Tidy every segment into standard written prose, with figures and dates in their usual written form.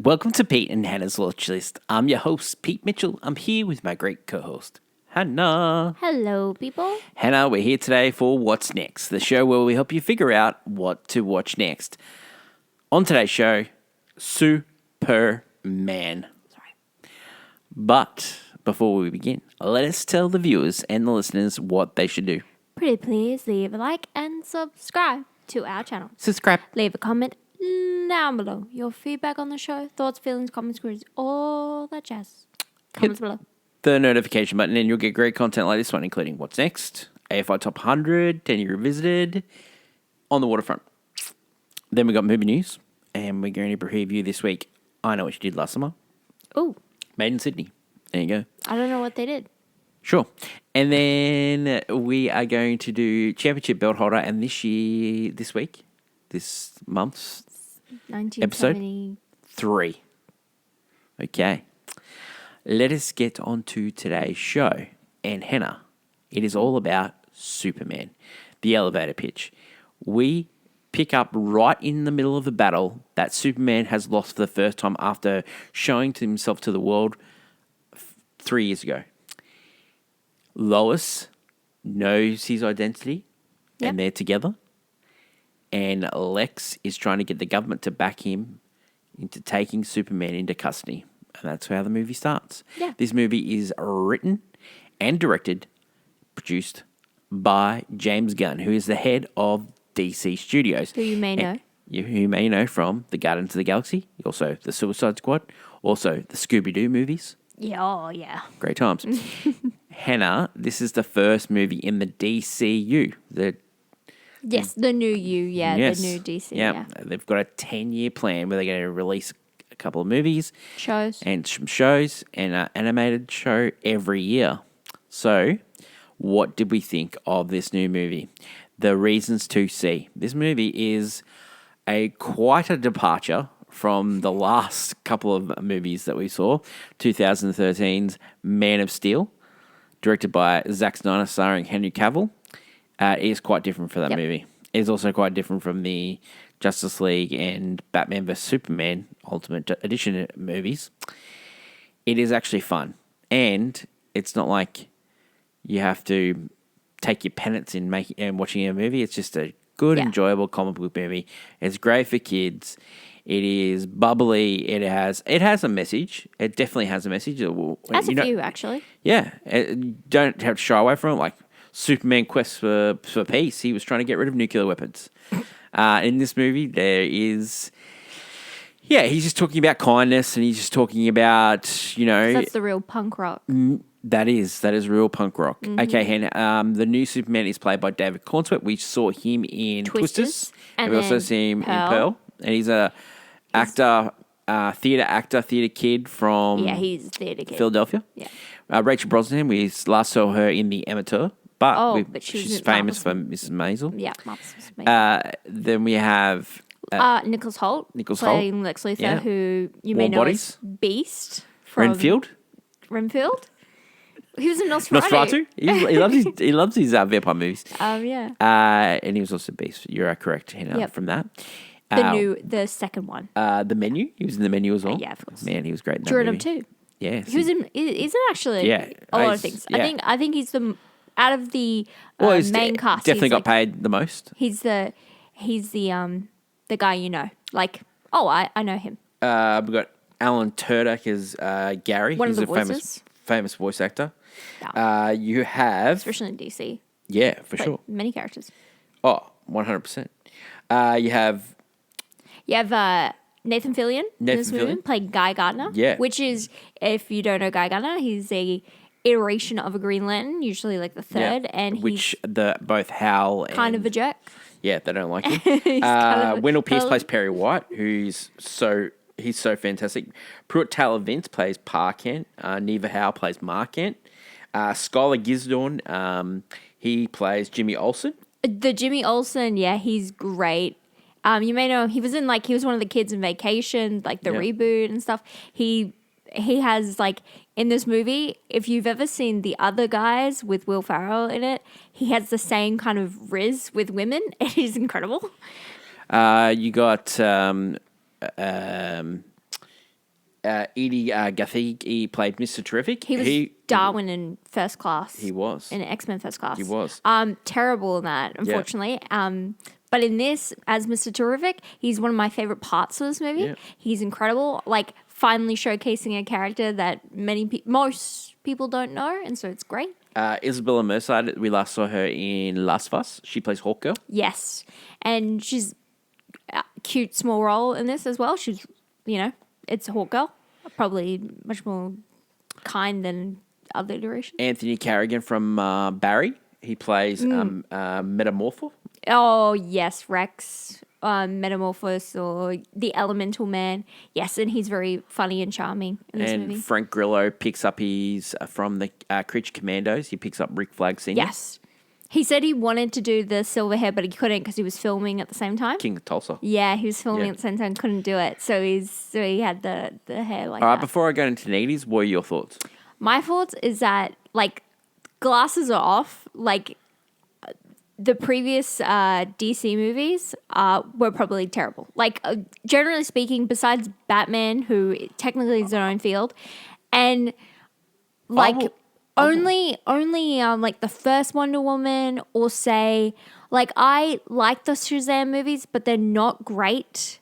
Welcome to Pete and Hannah's Watch List. I'm your host, Pete Mitchell. I'm here with my great co-host, Hannah. Hello, people. Hannah, we're here today for What's Next, the show where we help you figure out what to watch next. On today's show, Superman. But before we begin, let us tell the viewers and the listeners what they should do. Pretty please leave a like and subscribe to our channel. Subscribe. Leave a comment down below. Your feedback on the show, thoughts, feelings, comments, queries, all that jazz. Comments below. The notification button and you'll get great content like this one, including What's Next, AFI Top 100, 10 Year Revisited, On the Waterfront. Then we got movie news, and we're going to preview this week I Know What You Did Last Summer. Oh, Made in Sydney. There you go. I don't know what they did. Sure. And then we are going to do Championship Belt Holder, and this month's 1970. 3. Okay. Let us get on to today's show. And Hannah, it is all about Superman, the elevator pitch. We pick up right in the middle of the battle that Superman has lost for the first time after showing to himself to the world 3 years ago. Lois knows his identity, and they're together. And Lex is trying to get the government to back him into taking Superman into custody. And that's how the movie starts. Yeah. This movie is written and produced by James Gunn, who is the head of DC Studios. Who you may know. Who you may know from the Guardians of the Galaxy, also the Suicide Squad, also the Scooby-Doo movies. Yeah, oh, yeah. Great times. Hannah, this is the first movie in the DCU. The new the new DC. Yeah. They've got a 10-year plan where they're going to release a couple of movies. And some shows and an animated show every year. So, what did we think of this new movie? The reasons to see. This movie is quite a departure from the last couple of movies that we saw. 2013's Man of Steel, directed by Zack Snyder, starring Henry Cavill. It is quite different from that movie. It is also quite different from the Justice League and Batman vs. Superman Ultimate Edition movies. It is actually fun. And it's not like you have to take your penance in watching a movie. It's just a good, enjoyable comic book movie. It's great for kids. It is bubbly. It has a message. It definitely has a message. Has a few, actually. Yeah. Don't have to shy away from it. Like Superman Quest for Peace. He was trying to get rid of nuclear weapons. In this movie, there is... Yeah, he's just talking about kindness, and he's just talking about, That's the real punk rock. That is real punk rock. Mm-hmm. Okay, Hannah, the new Superman is played by David Cornswet. We saw him in Twisters. And we also see him in Pearl. And he's a theatre kid from he's a theatre kid. Philadelphia. Yeah. Rachel Brosnahan, we last saw her in The Amateur, but she's famous for Mrs. Maisel. Yeah, Mrs. Maisel. Then we have... Nicholas Hoult playing Lex Luthor, who you may know as Beast from Renfield. He was in Nosferatu. He loves his vampire movies. And he was also Beast. You're correct, Hannah, from that. The second one. The Menu. He was in The Menu as well. Yeah, of course. Man, he was great in that Jordan movie. too. Yeah. He was in. Isn't actually a lot of things. Yeah. I think he's out of the main cast. Definitely got paid the most. He's the guy you know. Like, I know him. We've got Alan Tudyk as Gary. One He's of the a voices. famous voice actor. Yeah. You have... Especially in DC. Yeah, for sure. Many characters. Oh, 100%. You have Nathan Fillion in this movie, playing Guy Gardner. Yeah. Which is, if you don't know Guy Gardner, he's a iteration of a Green Lantern, usually like the third. Yeah. And which both Hal and... kind of a jerk. Yeah, they don't like him. Wendell Pierce plays Perry White, he's so fantastic. Pruitt Taylor Vince plays Pa Kent. Neva Howe plays Ma Kent. Skylar Gisdorn, he plays Jimmy Olsen. The Jimmy Olsen, he's great. You may know he was one of the kids in Vacation, like the reboot and stuff. He has in this movie, if you've ever seen The Other Guys with Will Ferrell in it, he has the same kind of riz with women. It is incredible. You got Edie Gathie, he played Mr. Terrific. He was Darwin in First Class. He was. In X-Men First Class. He was. Terrible in that, unfortunately. Yeah. But in this, as Mr. Terrific, he's one of my favorite parts of this movie. Yeah. He's incredible. Like, finally showcasing a character that most people don't know, and so it's great. Isabella Merced, we last saw her in Last of Us. She plays Hawkgirl. Yes. And she's a cute, small role in this as well. She's, it's Hawkgirl. Probably much more kind than other iterations. Anthony Carrigan from Barry. He plays Metamorpho. Oh, yes, Rex, Metamorphosis, or the Elemental Man. Yes, and he's very funny and charming in this movie. And Frank Grillo picks up from the Creature Commandos. He picks up Rick Flag Sr. Yes. He said he wanted to do the silver hair, but he couldn't because he was filming at the same time. King of Tulsa. Yeah, he was filming at the same time, couldn't do it. So he had the hair like that. All right, before I go into negatives, what are your thoughts? My thoughts is that, glasses are off. The previous DC movies were probably terrible. Generally speaking, besides Batman, who technically is their own field, and only the first Wonder Woman, or say I like the Shazam movies, but they're not great.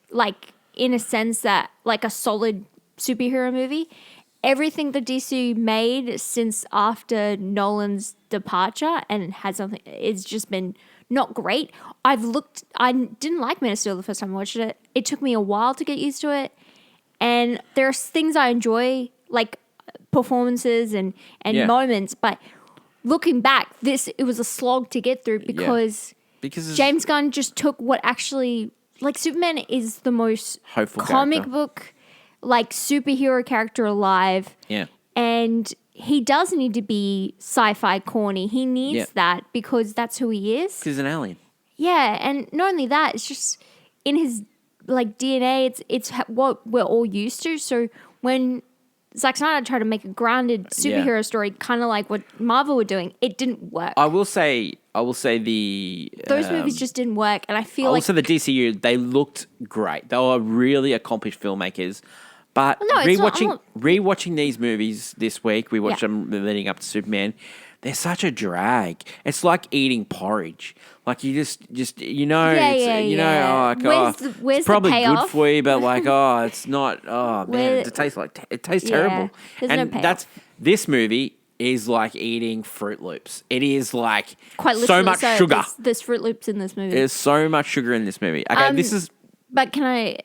In a sense that a solid superhero movie. Everything that DC made since after Nolan's departure and had something, it's just been not great. I didn't like Man of Steel the first time I watched it. It took me a while to get used to it. And there's things I enjoy, like performances and moments, but looking back, it was a slog to get through because James Gunn just took what actually, Superman is the most hopeful comic character. Book superhero character alive. Yeah. And he does need to be sci-fi corny. He needs that because that's who he is. He's an alien. Yeah, and not only that, it's just in his DNA, it's what we're all used to. So when Zack Snyder tried to make a grounded superhero story, kind of like what Marvel were doing, it didn't work. I will say those movies just didn't work, and I feel also the DCU, they looked great. They were really accomplished filmmakers. But rewatching these movies this week, we watched them leading up to Superman. They're such a drag. It's like eating porridge. You just it's probably good for you, but it's not. Oh man, it tastes terrible. And this movie is like eating Fruit Loops. It is quite so much sugar. There's Fruit Loops in this movie. There's so much sugar in this movie. Okay, this is. But can I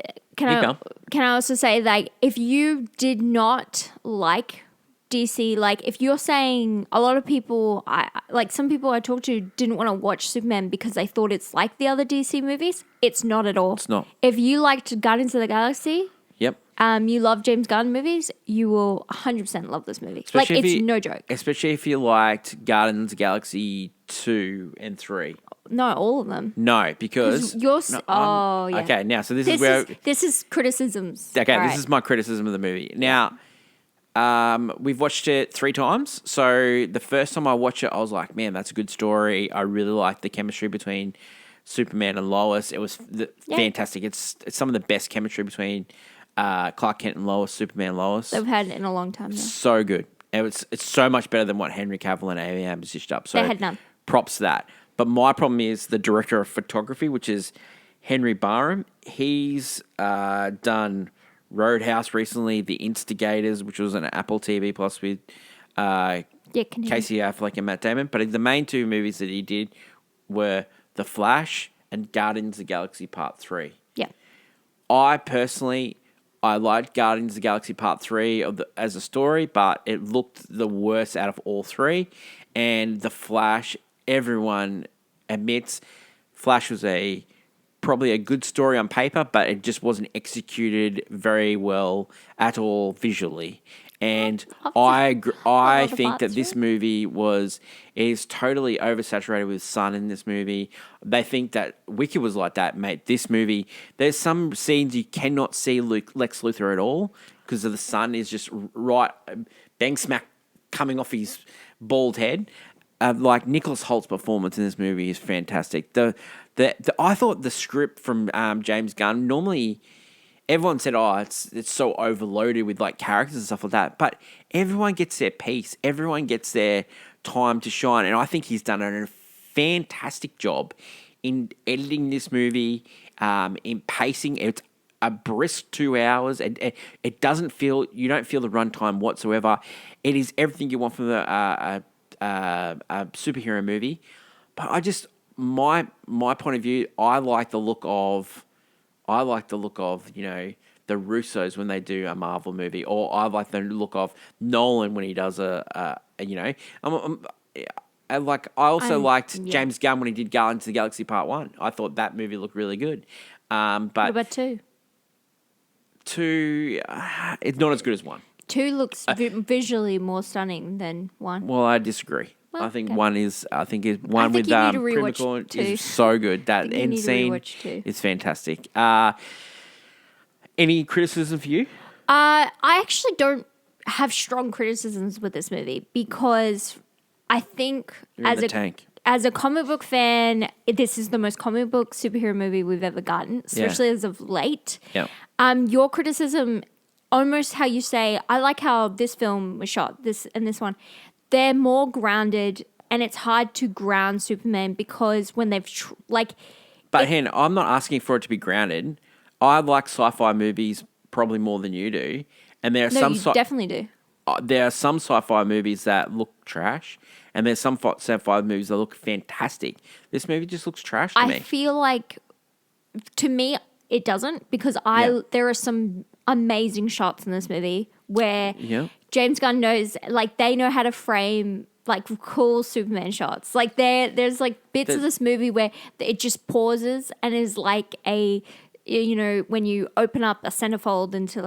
also say if you did not like DC, if you're saying a lot of people, some people I talked to didn't want to watch Superman because they thought it's like the other DC movies. It's not at all. It's not. If you liked Guardians of the Galaxy, you love James Gunn movies, you will 100% love this movie. It's no joke. Especially if you liked Guardians of the Galaxy 2 and 3. No, all of them. No, because okay. Now, so this is criticisms. Okay, all this is my criticism of the movie. Now, we've watched it 3 times. So the first time I watched it, I was like, "Man, that's a good story." I really liked the chemistry between Superman and Lois. It was fantastic. It's some of the best chemistry between Clark Kent and Lois, Superman and Lois. They've had it in a long time. Yeah. So good. It's so much better than what Henry Cavill and Amy Adams stitched up. So they had none. Props to that. But my problem is the director of photography, which is Henry Barham. He's done Roadhouse recently, The Instigators, which was an Apple TV Plus with Casey Affleck and Matt Damon. But the main 2 movies that he did were The Flash and Guardians of the Galaxy Part 3. Yeah. I liked Guardians of the Galaxy Part 3 as a story, but it looked the worst out of all 3. And The Flash, everyone admits Flash was probably a good story on paper, but it just wasn't executed very well at all visually. And I think that this movie is totally oversaturated with sun in this movie. They think that Wicked was like that, mate. This movie, there's some scenes you cannot see Lex Luthor at all because of the sun is just right bang smack coming off his bald head. Nicholas Holt's performance in this movie is fantastic. I thought the script from James Gunn, normally everyone said, "Oh, it's so overloaded with like characters and stuff like that." But everyone gets their piece. Everyone gets their time to shine, and I think he's done a fantastic job in editing this movie, in pacing. It's a brisk 2 hours, and it doesn't feel, you don't feel the runtime whatsoever. It is everything you want from a superhero movie. But I just, my point of view, I like the look of the Russos when they do a Marvel movie, or I like the look of Nolan when he does I also liked James Gunn when he did Guardians of the Galaxy Part 1. I thought that movie looked really good. But what about 2? 2, it's not as good as 1. 2 looks visually more stunning than 1. Well, I disagree. Well, I think okay. 1 is. I think with Primacor is so good. That end scene is fantastic. Any criticism for you? I actually don't have strong criticisms with this movie because I think as a comic book fan, this is the most comic book superhero movie we've ever gotten, especially as of late. Yeah. Your criticism, almost how you say, I like how this film was shot, this and this one. They're more grounded, and it's hard to ground Superman because when they've Hen, I'm not asking for it to be grounded. I like sci-fi movies probably more than you do, and there are definitely do. There are some sci-fi movies that look trash, and there's some sci-fi movies that look fantastic. This movie just looks trash to me. I feel like, to me, it doesn't, because there are some amazing shots in this movie where James Gunn knows, they know how to frame cool Superman shots. There's bits of this movie where it just pauses and is like a, when you open up a centerfold into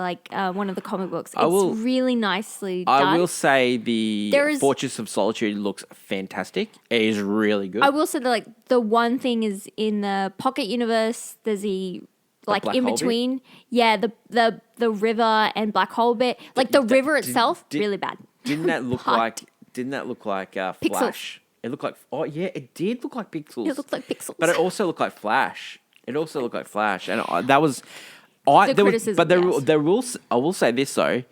one of the comic books. It's really nicely done. I will say the Fortress of Solitude looks fantastic. It is really good. I will say that the one thing is in the Pocket Universe, there's in between. Bit? Yeah, the river and black hole bit. The river itself, really bad. Didn't that look like Flash? Pixels. It looked like, it did look like pixels. It looked like pixels. But it also looked like Flash. And that was, I will say this though,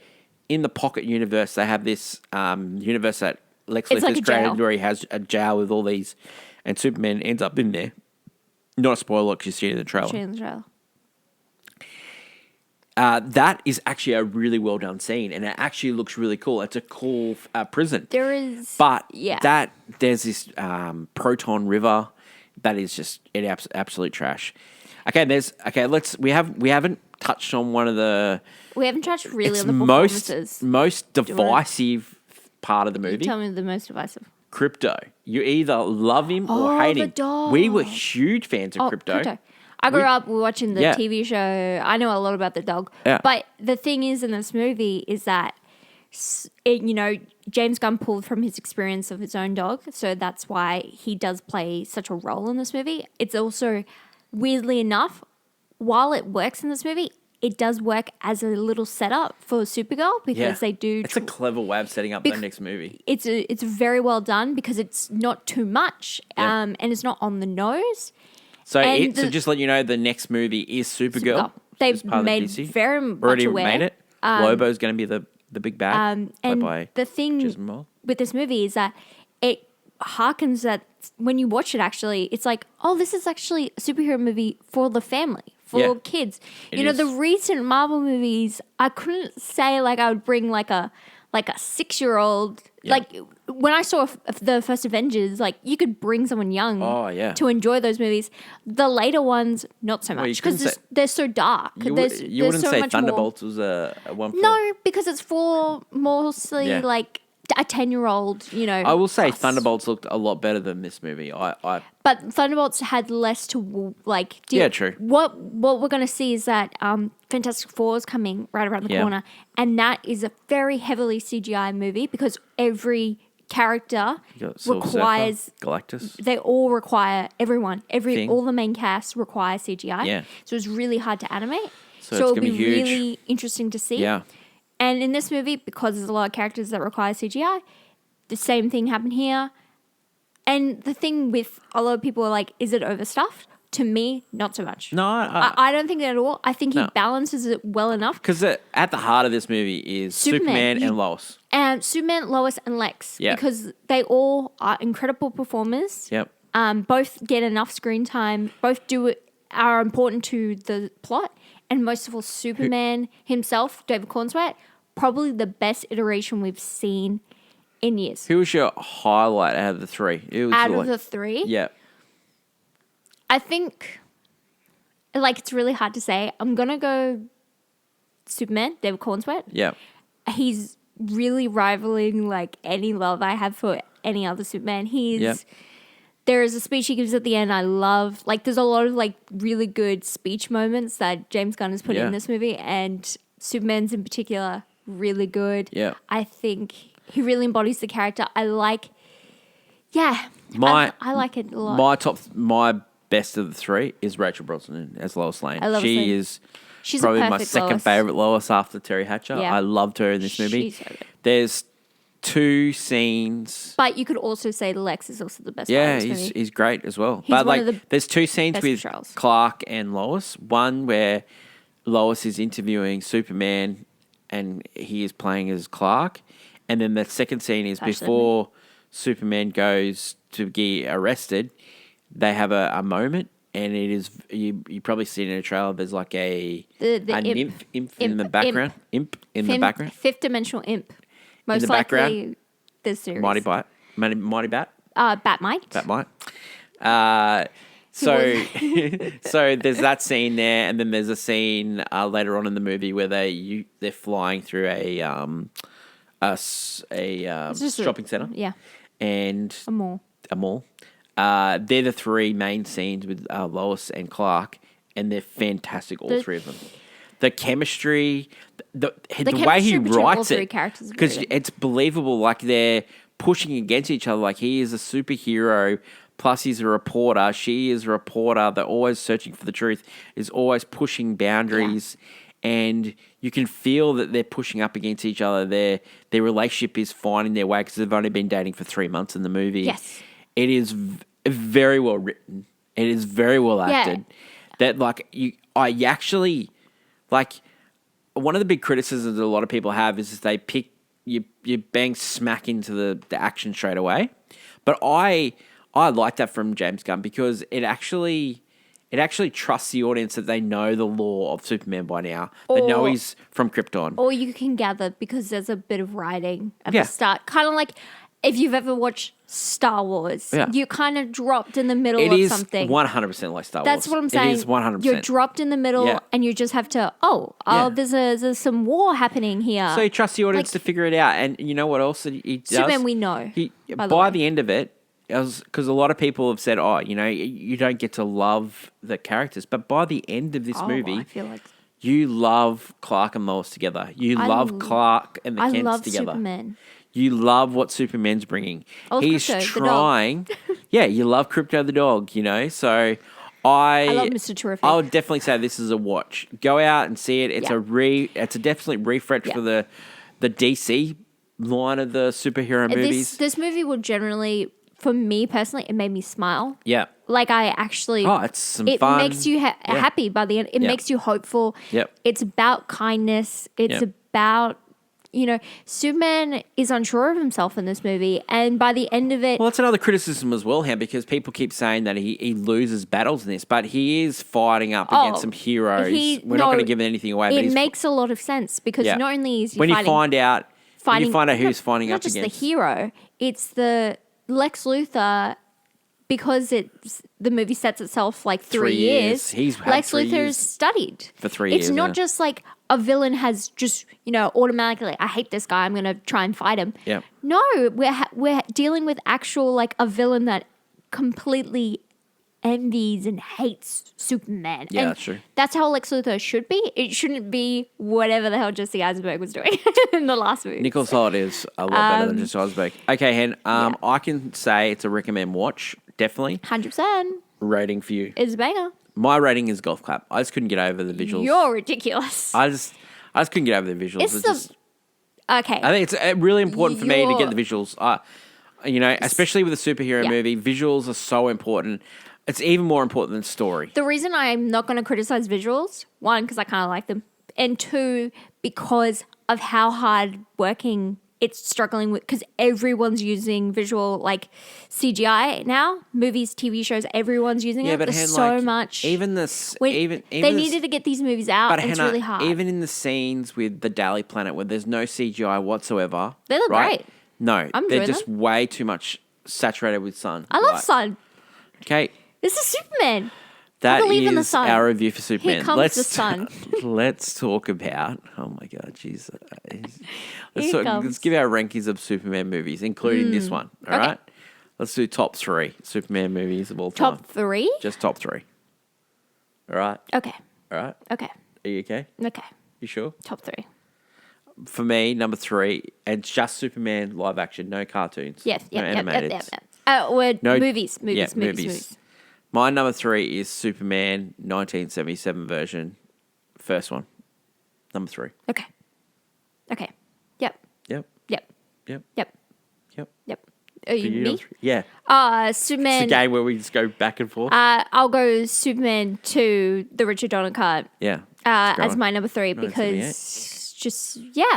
in the Pocket Universe, they have this universe that Lex Luthor's created where he has a jail with all these, and Superman ends up in there. Not a spoiler because you see it in the trailer. That is actually a really well done scene, and it actually looks really cool. It's a cool prison. There is, there's this Proton River that is just absolute trash. We haven't touched on one of the. We haven't touched really on the performances. Most divisive part of the movie. Tell me the most divisive. Krypto. You either love him or hate him. Dog. We were huge fans of Krypto. I grew up watching the TV show. I know a lot about the dog. Yeah. But the thing is in this movie is that, James Gunn pulled from his experience of his own dog. So that's why he does play such a role in this movie. It's also, weirdly enough, while it works in this movie, it does work as a little setup for Supergirl because they do. It's a clever way of setting up the next movie. It's very well done because it's not too much and it's not on the nose. So just let you know, the next movie is Supergirl. They've made very much aware. Made it. Lobo's going to be the big bad. And the thing with this movie is that it harkens that when you watch it, actually, it's like, oh, this is actually a superhero movie for the family, for kids. The recent Marvel movies, I couldn't say I would bring a 6-year-old. Yeah. When I saw the first Avengers, you could bring someone young to enjoy those movies. The later ones, not so much because they're so dark. You wouldn't say Thunderbolts was a one for... No, because it's for mostly a 10-year-old, I will say Thunderbolts looked a lot better than this movie. But Thunderbolts had less to true. What we're going to see is that Fantastic Four is coming right around the corner, and that is a very heavily CGI movie because every character requires Galactus. They all require all the main cast require CGI. Yeah. So it's really hard to animate. So it'll be huge. Really interesting to see. Yeah. And in this movie, because there's a lot of characters that require CGI, the same thing happened here. And the thing with a lot of people are like, is it overstuffed? To me, not so much. No, I don't think that at all. I think he balances it well enough. Because at the heart of this movie is Superman and Lois. And Superman, Lois, and Lex. Yeah. Because they all are incredible performers. Yep. Both get enough screen time. Both are important to the plot. And most of all, Superman himself, David Cornsweet, probably the best iteration we've seen in years. Who was your highlight out of the three? Out of the three? Yeah. I think, it's really hard to say. I'm going to go Superman, David Cornsweet. Yeah. He's really rivaling, any love I have for any other Superman. There is a speech he gives at the end I love. There's a lot of, really good speech moments that James Gunn has put in this movie. And Superman's in particular, really good. Yeah. I think he really embodies the character. I like it a lot. My best of the three is Rachel Brosnahan as Lois Lane. I love her. She's probably my second favorite Lois after Terry Hatcher. Yeah. I loved her in this movie. There's 2 scenes. But you could also say Lex is also the best. Yeah, he's great as well. There's 2 scenes with Clark and Lois. One where Lois is interviewing Superman and he is playing as Clark. And then the second scene is before Superman goes to get arrested. They have a moment, and it is you probably see it in a trailer. There's a nymph in the background. Imp in the background. Fifth dimensional imp. Most likely this series. Mighty Bat. Batmite. So there's that scene there, and then there's a scene later on in the movie where they're flying through a shopping center. Yeah. And a mall. They're the 3 main scenes with Lois and Clark, and they're fantastic, all 3 of them. The chemistry, the way he writes it, because it's believable. They're pushing against each other. He is a superhero, plus he's a reporter. She is a reporter. They're always searching for the truth. Is always pushing boundaries, and you can feel that they're pushing up against each other. Their relationship is finding their way because they've only been dating for 3 months in the movie. Yes, it is very well written. It is very well acted. Yeah. That I actually one of the big criticisms that a lot of people have is they pick you bang smack into the action straight away. But I like that from James Gunn because it actually trusts the audience that they know the lore of Superman by now. They know he's from Krypton. Or you can gather because there's a bit of writing at the start. Kind of like if you've ever watched Star Wars, you're kind of dropped in the middle of something. It is 100% like Star Wars. That's what I'm saying. It is 100%. You're dropped in the middle and you just have to, there's some war happening here. So you trust the audience to figure it out. And you know what else he does? Superman we know. By the end of it, because a lot of people have said, you don't get to love the characters. But by the end of this movie, I feel like you love Clark and Lois together. You love Clark and the Kents love together. Superman. You love what Superman's bringing. He's Crypto, trying. You love Krypto the dog, So I love Mr. Terrific. I would definitely say this is a watch. Go out and see it. It's it's a definitely refresh for the DC line of the superhero movies. This movie will generally, for me personally, it made me smile. Yeah. I actually... it's some fun. It makes you happy by the end. It makes you hopeful. Yep. It's about kindness. It's about... Superman is unsure of himself in this movie, and by the end of it... Well, that's another criticism as well, because people keep saying that he loses battles in this, but he is fighting up against some heroes. We're not going to give anything away. It makes a lot of sense, because not only is he when you find out who's fighting up against... Not just the hero, it's the Lex Luthor... Because the movie sets itself 3 years. He's had Lex Luthor's studied for 3 years. It's not just a villain has just automatically. I hate this guy. I'm going to try and fight him. Yeah. No, we're dealing with actual a villain that completely envies and hates Superman. Yeah, and that's true. That's how Lex Luthor should be. It shouldn't be whatever the hell Jesse Eisenberg was doing in the last movie. Nicholas Hoult is a lot better than Jesse Eisenberg. Okay, Hen. I can say it's a recommend watch. Definitely. 100%. Rating for you. It's a banger. My rating is golf clap. I just couldn't get over the visuals. You're ridiculous. I just couldn't get over the visuals. Okay. I think it's really important for me to get the visuals. Especially with a superhero movie, visuals are so important. It's even more important than story. The reason I'm not going to criticize visuals, one, because I kind of like them, and two, because of how hard working it's struggling with, because everyone's using visual, like CGI now, movies, TV shows, everyone's using it. But there's so much. Even this, they needed to get these movies out. But and it's really hard. Even in the scenes with the Daily Planet where there's no CGI whatsoever, they look great. No, they're just way too much saturated with sun. I love sun. Okay. This is Superman. That I believe in the is sun. our review for Superman. Here comes the sun. Let's talk about. Oh my God, jeez. Let's give our rankings of Superman movies, including this one. All right. Let's do top 3 Superman movies of all time. Top 3? Just top 3. All right. Okay. All right. Okay. Are you okay? Okay. You sure? Top 3. For me, number 3, and just Superman live action, no cartoons. Yes. No animated. Movies. My number 3 is Superman 1977 version. First one. Number 3. Okay. Yep. Are you me? Yeah. Superman. It's a game where we just go back and forth. I'll go Superman 2, the Richard Donner cut. Yeah. As my number 3 because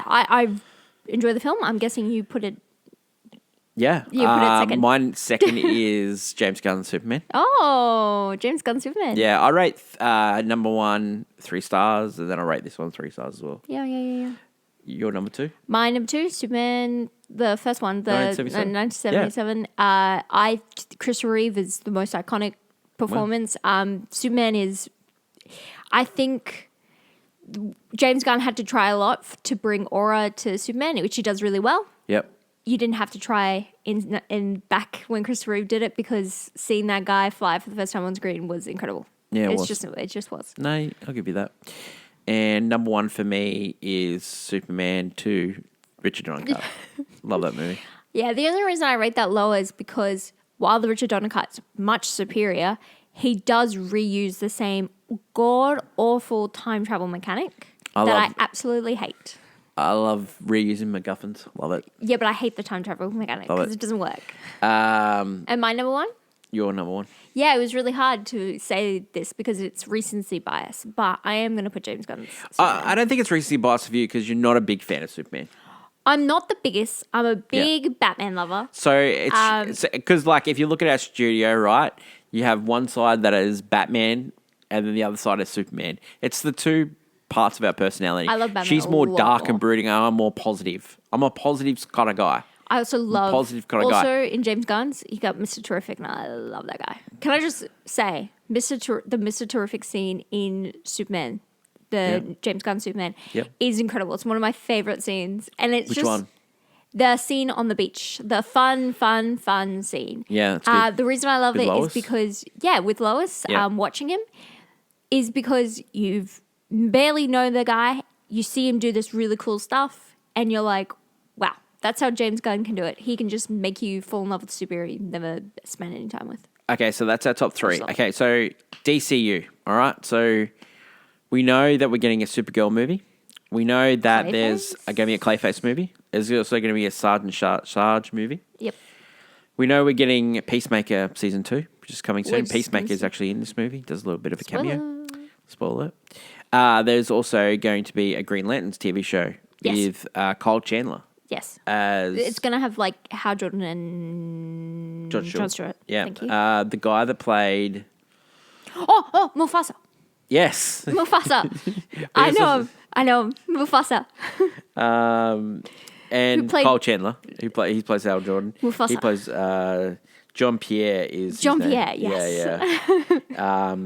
I enjoy the film. I'm guessing you put it. Yeah. You put it second. Mine second is James Gunn Superman. Oh, James Gunn Superman. Yeah, I rate number 1 3 stars, and then I rate this one 3 stars as well. Yeah. Your number 2? My number 2, Superman, the first one, the 1977. Christopher Reeve is the most iconic performance. Wow. Superman is, I think, James Gunn had to try a lot to bring aura to Superman, which he does really well. Yep. You didn't have to try in back when Christopher Reeve did it, because seeing that guy fly for the first time on screen was incredible. Yeah, it just was. No, I'll give you that. And number 1 for me is Superman 2, Richard Donner cut. Love that movie. Yeah, the only reason I rate that lower is because while the Richard Donner cut's much superior, he does reuse the same god-awful time travel mechanic I absolutely hate. I love reusing MacGuffins. Love it. Yeah, but I hate the time travel mechanic because it doesn't work. And my number 1? Your number 1. Yeah, it was really hard to say this because it's recency bias, but I am going to put James Gunn's Superman. I don't think it's recency bias for you because you're not a big fan of Superman. I'm not the biggest. I'm a big Batman lover. So it's because, like, if you look at our studio, right, you have one side that is Batman and then the other side is Superman. It's the two parts of our personality. I love Batman. She's more dark and brooding. I'm more positive. I'm a positive kind of guy. I also love positive kind of guy. Also in James Gunn's, you got Mr. Terrific, and I love that guy. Can I just say, the Mr. Terrific scene in Superman, James Gunn Superman, is incredible. It's one of my favorite scenes, and it's Which one? The scene on the beach, the fun scene. Yeah, that's good. The reason I love with it Lois? is because with Lois, watching him, is because you've barely know the guy, you see him do this really cool stuff, and you're like, wow. That's how James Gunn can do it. He can just make you fall in love with a superhero you've never spent any time with. Okay, so that's our top three. Okay, so DCU, all right? So we know that we're getting a Supergirl movie. We know that there's going to be a Clayface movie. There's also going to be a Sergeant Sarge movie. Yep. We know we're getting Peacemaker Season 2, which is coming soon. Peacemaker is actually in this movie. Does a little bit of a cameo. Spoiler. There's also going to be a Green Lanterns TV show with Kyle Chandler. Yes. It's going to have like Hal Jordan and John Stewart. Yeah. Thank you. The guy that played... Oh, Mufasa. Yes. Mufasa. I know him. Mufasa. And Kyle Chandler, he plays Hal Jordan. Mufasa. He plays John Pierre is John Pierre, yes. Yeah.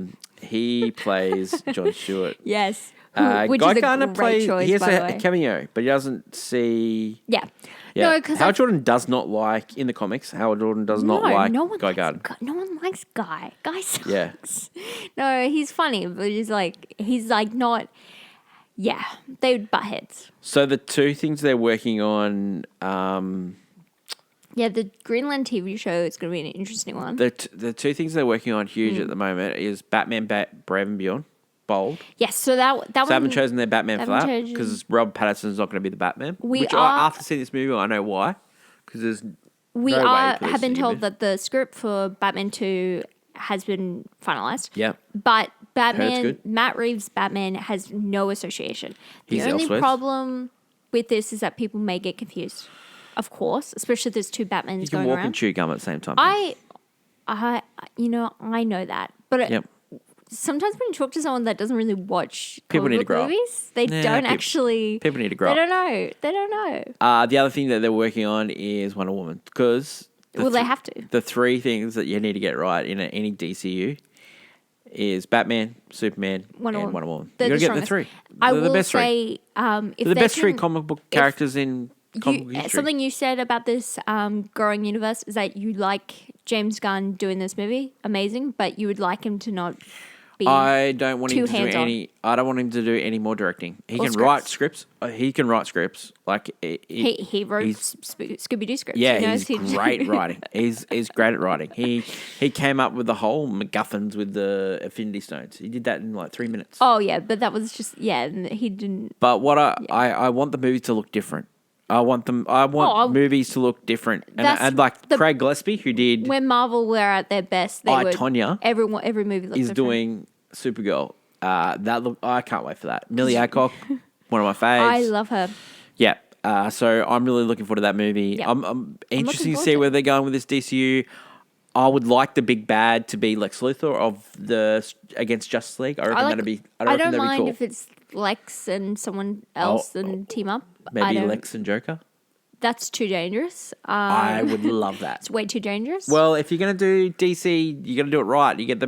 He plays John Stewart. Yes. Which is a great choice, he has by the a way. cameo, but he doesn't see... Yeah. No, because Hal Jordan does not like, in the comics, Hal Jordan does not like Guy Gardner. No one likes Guy. Guy sucks. Yeah. No, he's funny, but he's like not... Yeah, they would butt heads. So the two things they're working on... the Greenland TV show is going to be an interesting one. The two things they're working on huge at the moment is Batman Brave and Beyond. Bold. Yes, so that one... They haven't chosen their Batman for that because Rob Pattinson's not going to be the Batman. After seeing this movie, I know why. Because there's have been told that the script for Batman 2 has been finalized. Yeah. But Batman, Matt Reeves' Batman has no association. The only problem with this is that people may get confused. Of course, especially if there's two Batmans going around. You can walk and chew gum at the same time. I know that. But sometimes when you talk to someone that doesn't really watch people need to grow movies, they don't actually... People need to grow up. They don't know. The other thing that they're working on is Wonder Woman. Because... they have to. The three things that you need to get right in any DCU is Batman, Superman, and Wonder Woman. You got to get the three. I will say... if the best three comic book characters in... Something you said about this growing universe is that you like James Gunn doing this movie, amazing, but you would like him to not be I don't want him to do any. I don't want him to do any more directing. He can write scripts. He can write scripts. Like he wrote Scooby Doo scripts. Yeah, he's great at writing. He's great at writing. He came up with the whole MacGuffins with the Infinity Stones. He did that in like 3 minutes. Oh yeah, but that was just he didn't. But what I want the movie to look different. I want movies to look different, and like Craig Gillespie, who did when Marvel were at their best, Tonya. Every movie looks is different. Doing Supergirl. I can't wait for that. Millie Alcock, one of my faves. I love her. Yeah. So I'm really looking forward to that movie. Yep. I'm interested to see where they're going with this DCU. I would like the big bad to be Lex Luthor against Justice League. I reckon that'd be. I don't mind cool. if it's Lex and someone else and team up. Maybe Lex and Joker. That's too dangerous. I would love that. It's way too dangerous. Well, if you're going to do DC, you got to do it right. You get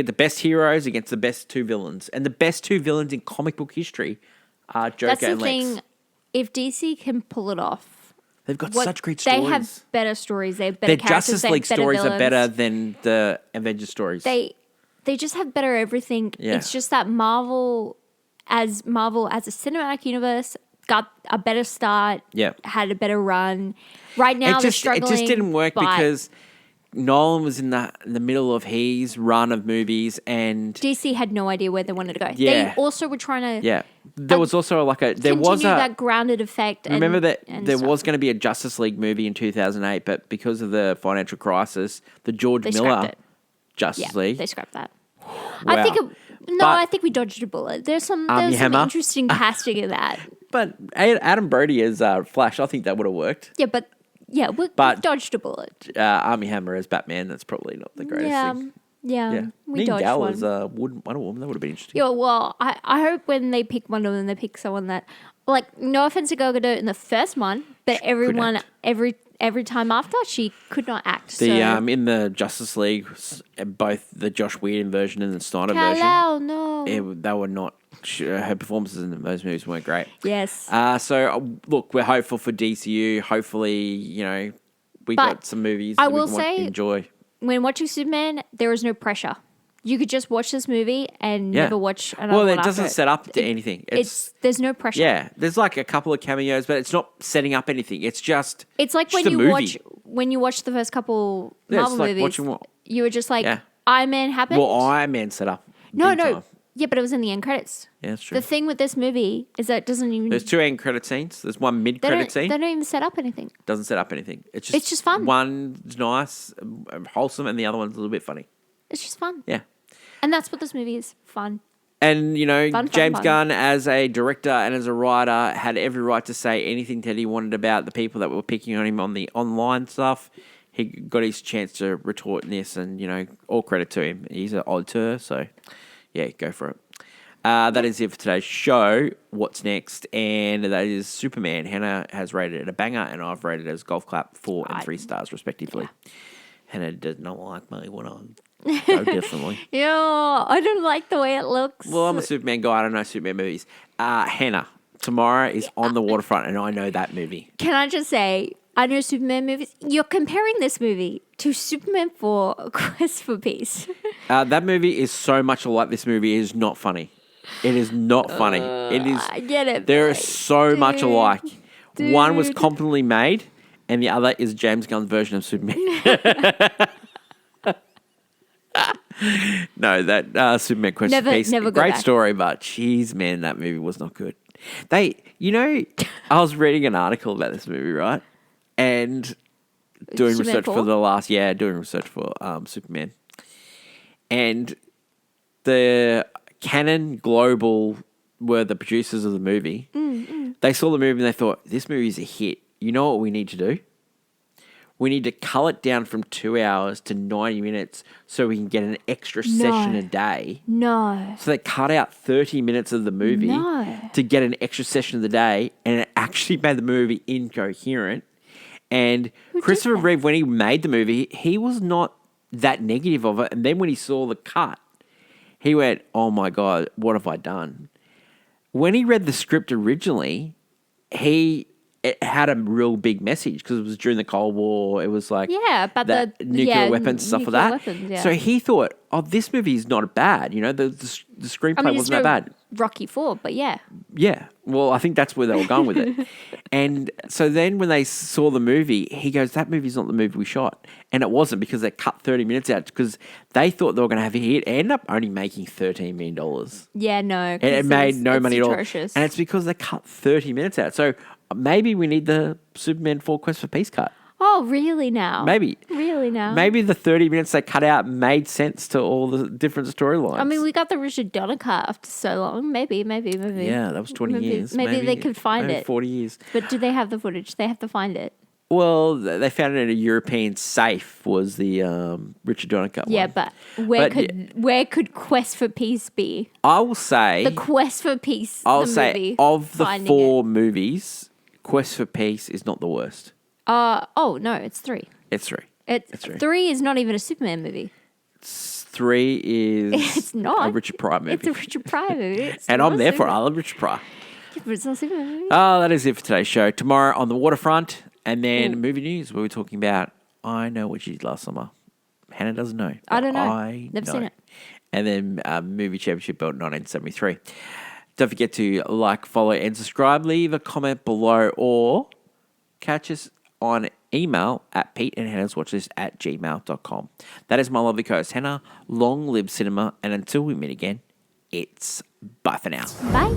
the best heroes against the best two villains, and the best two villains in comic book history are Joker and Lex. That's the thing. If DC can pull it off, they've got such great stories. They have better stories. They have better characters. Their Justice League stories are better than the Avengers stories. They just have better everything. Yeah. It's just that Marvel as a cinematic universe got a better start. Yeah. Had a better run. Right now they're struggling. It just didn't work because Nolan was in the middle of his run of movies, and DC had no idea where they wanted to go. Yeah. They also were trying to. Yeah. There was also that grounded effect. Remember that there was going to be a Justice League movie in 2008, but because of the financial crisis, the George Miller Justice League. They scrapped that. Wow. I think we dodged a bullet. There's some interesting casting in that. But Adam Brody as Flash, I think that would have worked. Yeah, but we dodged a bullet. Armie Hammer as Batman, that's probably not the greatest thing. Yeah. We dodged Gal one. as Wonder Woman, that would have been interesting. Yeah, well, I hope when they pick Wonder Woman, they pick someone that, like, no offense to Gal Gadot in the first one, but every time after, she could not act. In the Justice League, both the Josh Whedon version and the Snyder version, they were not. Her performances in those movies weren't great. Yes. Look, we're hopeful for DCU. Hopefully, we got some movies that we can enjoy. When watching Superman, there is no pressure. You could just watch this movie and never watch another one. Well, it doesn't set up to anything. There's no pressure. Yeah, there's like a couple of cameos, but it's not setting up anything. It's just when you watch the first couple Marvel movies, you were just like, Iron Man happened. Well, Iron Man set up. No. Yeah, but it was in the end credits. Yeah, that's true. The thing with this movie is that it doesn't even... There's 2 end credit scenes. There's one mid-credit scene. They don't even set up anything. Doesn't set up anything. It's just fun. One's nice, wholesome, and the other one's a little bit funny. It's just fun. Yeah. And that's what this movie is, fun. And, James Gunn, as a director and as a writer, had every right to say anything that he wanted about the people that were picking on him on the online stuff. He got his chance to retort in this, and, all credit to him. He's an auteur, so, yeah, go for it. That is it for today's show. What's next? And that is Superman. Hannah has rated it a banger, and I've rated it as golf clap 4 and 3 stars, respectively. Yeah. Hannah does not like me when I'm go differently. Yeah, I don't like the way it looks. Well, I'm a Superman guy. I don't know Superman movies. Hannah, tomorrow is On the Waterfront, and I know that movie. Can I just say, I know Superman movies. You're comparing this movie to Superman 4, A Quest for Peace. That movie is so much alike. This movie is not funny. It is not funny. It is. I get it. There is so much alike. One was competently made, and the other is James Gunn's version of Superman. No, that Superman Quest for Peace, great story, but jeez, man, that movie was not good. I was reading an article about this movie, right? And doing research for Superman. and the Canon Global were the producers of the movie. They saw the movie and they thought, this movie is a hit. You know what we need to do? We need to cull it down from 2 hours to 90 minutes so we can get an extra session a day. No. So they cut out 30 minutes of the movie to get an extra session of the day, and it actually made the movie incoherent. And Christopher Reeve, when he made the movie, he was not that negative of it. And then when he saw the cut, he went, oh my God, what have I done? When he read the script originally, it had a real big message because it was during the Cold War. It was like about the nuclear weapons, stuff like that. Weapons, So he thought, oh, this movie is not bad. You know, the screenplay wasn't that bad. Rocky IV, but yeah. Yeah. Well, I think that's where they were going with it. And so then when they saw the movie, he goes, that movie's not the movie we shot. And it wasn't because they cut 30 minutes out because they thought they were going to have a hit. It ended up only making $13 million. Yeah, no. And it made no money atrocious. at all. And it's because they cut 30 minutes out. So maybe we need the Superman 4 Quest for Peace cut. Oh, really now? Maybe. Really now? Maybe the 30 minutes they cut out made sense to all the different storylines. I mean, we got the Richard Donner cut after so long. Maybe. Yeah, that was 20 years. Maybe they could find it. 40 years. But do they have the footage? They have to find it. Well, they found it in a European safe was the Richard Donner cut one. Yeah, but where could Quest for Peace be? I will say... The Quest for Peace, I'll say, of the 4 movies, Quest for Peace is not the worst. Oh, no, it's 3. It's 3. It's 3 is not even a Superman movie. 3 is it's not. A Richard Pryor movie. It's a Richard Pryor movie. And I'm there for it. I love Richard Pryor. Yeah, but it's not a Superman movie. Oh, that is it for today's show. Tomorrow on the waterfront, and then movie news where we're talking about I Know What You Did Last Summer. Hannah doesn't know. I don't know. Never seen it. And then Movie Championship Belt 1973. Don't forget to like, follow, and subscribe. Leave a comment below or catch us on email at peteandhannahswatchlist@gmail.com. That is my lovely co-host, Hannah. Long live cinema. And until we meet again, it's bye for now. Bye.